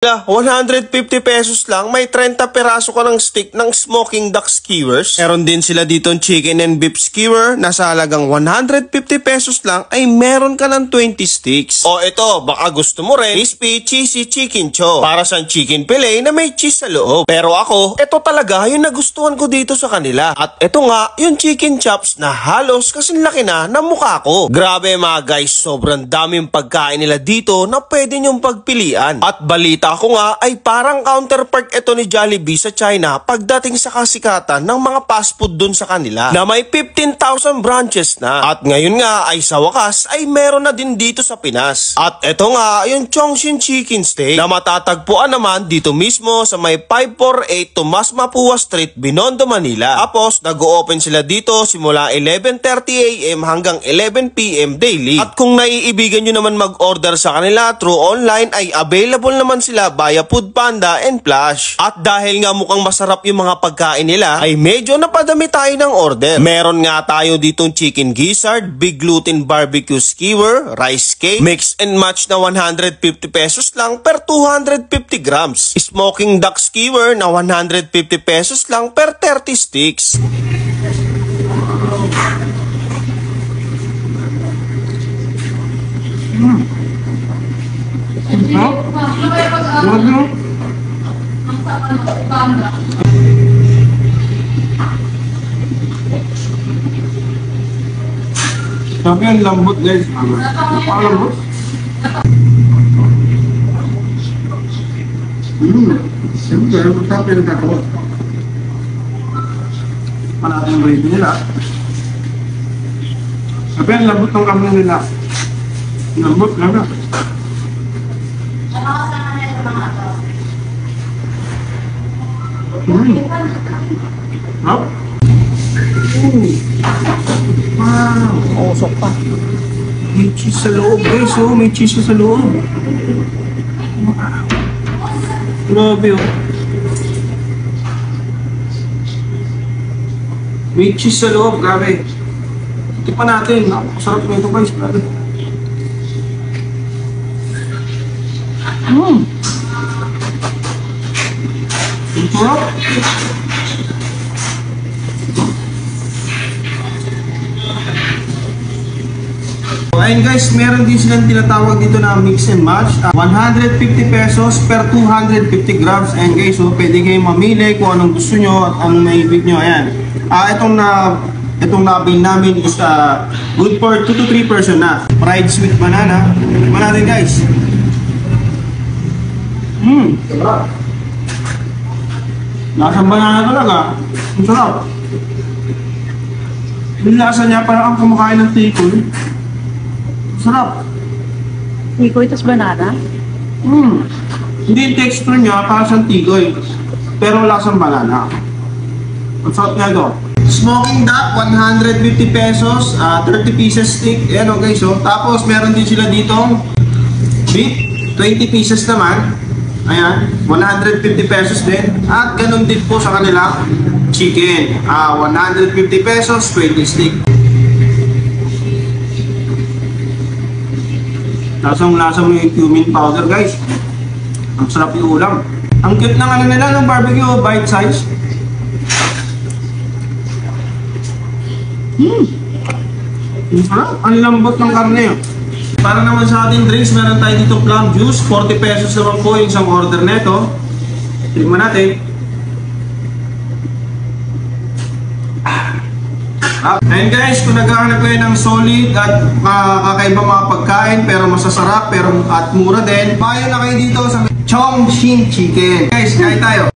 150 pesos lang, may 30 peraso ka ng stick ng smoking duck skewers. Meron din sila dito chicken and beef skewer na sa halagang 150 pesos lang ay meron ka ng 20 sticks. O ito, baka gusto mo rin crispy cheesy chicken chop para sa chicken fillet na may cheese sa loob. Pero ako, ito talaga yung nagustuhan ko dito sa kanila. At ito nga, yung chicken chops na halos kasing laki na ng mukha ko. Grabe mga guys, sobrang daming pagkain nila dito na pwede nyong pagpilian. At balita ako nga ay parang counterpart ito ni Jollibee sa China pagdating sa kasikatan ng mga fast food dun sa kanila na may 15,000 branches na. At ngayon nga ay sa wakas ay meron na din dito sa Pinas. At ito nga yung Chongqing Chicken Steak na matatagpuan naman dito mismo sa may 548 Tomas Mapua Street, Binondo, Manila. Tapos nag-o-open sila dito simula 11:30 AM hanggang 11 PM daily. At kung naiibigan nyo naman mag-order sa kanila through online ay available naman sila via Foodpanda and Flash. At dahil nga mukhang masarap yung mga pagkain nila ay medyo napadami tayo ng order. Meron nga tayo ditong chicken gizzard, big gluten barbecue skewer, rice cake, mix and match na 150 pesos lang per 250 grams. Smoking duck skewer na 150 pesos lang per 30 sticks. Sabi ang lambot guys. Napaka-lambot. Siyempre, sabi ang takot. Panatay yung rate nila. Sabi ang lambot ng kamay nila. Lambot lang na. Wow. Wow. Usok pa. May cheese sa loob guys. Oh, may cheese sa loob. Grabe oh. May cheese sa loob. Grabe. Tipan natin. Napakasarap nito guys. Grabe. Sarap. Ayun guys, meron din silang tinatawag dito na mix and match. 150 pesos per 250 grams. Ayun guys, so pwede kayong mamili kung anong gusto nyo at anong maibig nyo. Ayan. Itong nabil namin is good for 2 to 3 person na. Fried sweet banana. Tikman natin guys. Lasang banana talaga. Ang sarap. Yung lasa niya parang ang kumakain ng tikoy. Sarap. Tikoy tas banana? Hindi yung texture niya parang siyang tikoy. Pero lasang banana. Ang sarap niya ito. Smoking duck, 150 pesos, 30 pieces stick. Ayan o guys o. Tapos meron din sila ditong beef, 20 pieces naman. Ayan, 150 pesos din. At ganun din po sa kanila chicken. 150 pesos, 20 stick. Lasang-lasa mo yung cumin powder guys. Ang sarap yung ulam. Ang cute ng ano nila ng barbecue, bite size. Ang sarap. Ang lambot ng karne. Para naman sa ating drinks, meron tayo dito plum juice. 40 pesos naman po yung isang order neto. Tignan natin. And guys, kung naghahanap kayo ng solid at kakaibang mga pagkain pero masasarap pero at mura din, bayan na kayo dito sa Chongqing Chicken. Guys, kain tayo.